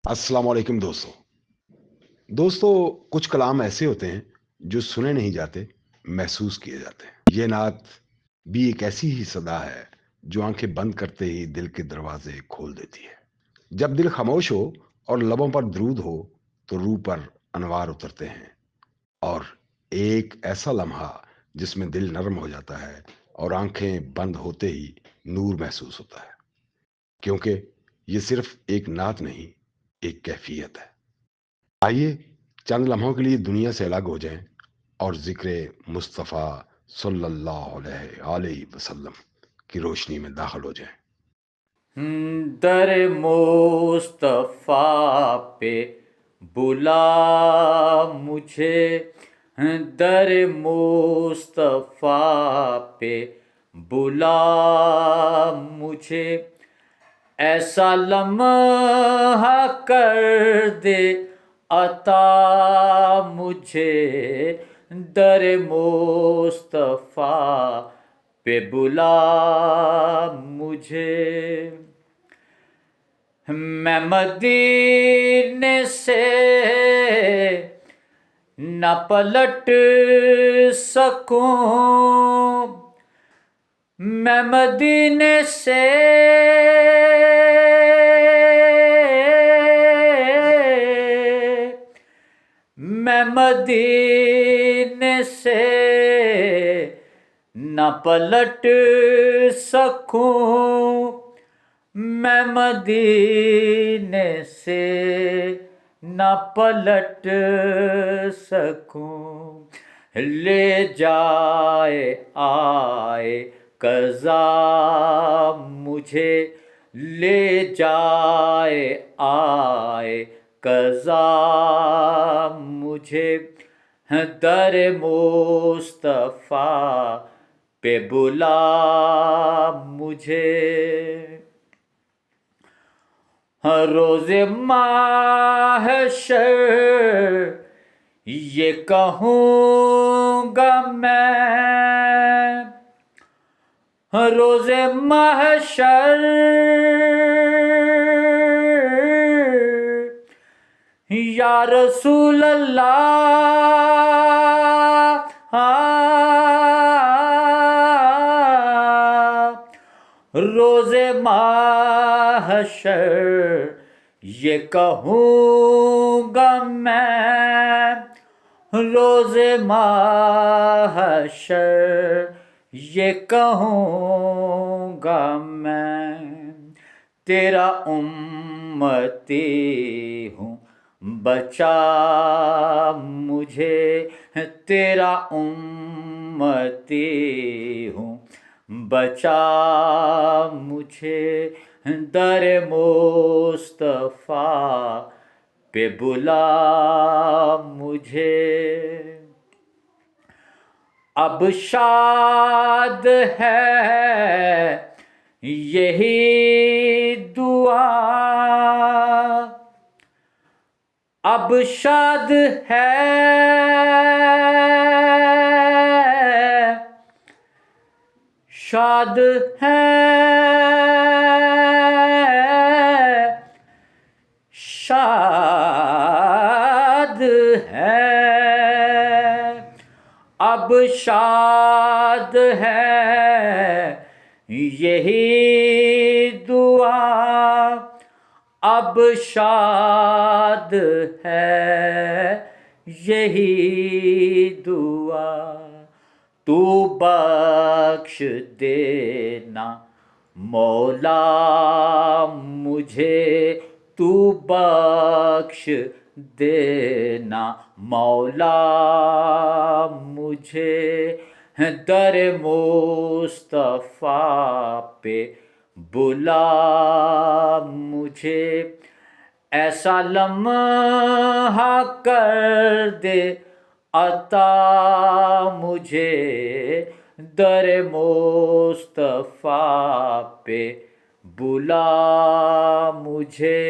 अस्सलाम वालेकुम दोस्तों। दोस्तों, कुछ कलाम ऐसे होते हैं जो सुने नहीं जाते, महसूस किए जाते हैं। ये नात भी एक ऐसी ही सदा है जो आंखें बंद करते ही दिल के दरवाजे खोल देती है। जब दिल खामोश हो और लबों पर दरूद हो तो रूह पर अनवार उतरते हैं। और एक ऐसा लम्हा जिसमें दिल नरम हो जाता है और आंखें बंद होते ही नूर महसूस होता है, क्योंकि ये सिर्फ एक नात नहीं, एक कैफियत है। आइए चंद लम्हों के लिए दुनिया से अलग हो जाएं और जिक्र मुस्तफ़ा सल्लल्लाहु अलैहि वसल्लम की रोशनी में दाखिल हो जाएं। दर मुस्तफा पे बुला मुझे। दर मुस्तफा पे बुला मुझे। ऐसा लम्हा कर दे अता मुझे। दर मुस्तफा पे बुला मुझे। मैं मदीने से न पलट सकूं। मैं मदीने से मैं मदीने से न पलट सकूं। मैं मदीने से न पलट सकूं। ले जाए आए कज़ा मुझे। ले जाए आए कज़ा मुझे। दर मुस्तफा पे बुला मुझे। रोज़े महशर ये कहूँगा मैं। रोज़े महशर या रसूल अल्लाह। रोज़े महशर ये कहूँगा मैं। रोज़े महशर ये कहूँगा मैं। तेरा उम्मती हूँ बचा मुझे। तेरा उम्मती हूँ बचा मुझे। दर मुस्तफा पे बुला मुझे। अब शाद है यही दुआ। अब शाद है शाद है शाद है। अब शाद है यही दुआ। अब शाद है यही दुआ। तू बख्श देना मौला मुझे। तू बख्श देना मौला मुझे। दर मुस्तफा पे बुला मुझे। ऐसा लम्हा कर दे अता मुझे। दर मुस्तफा पे बुला मुझे।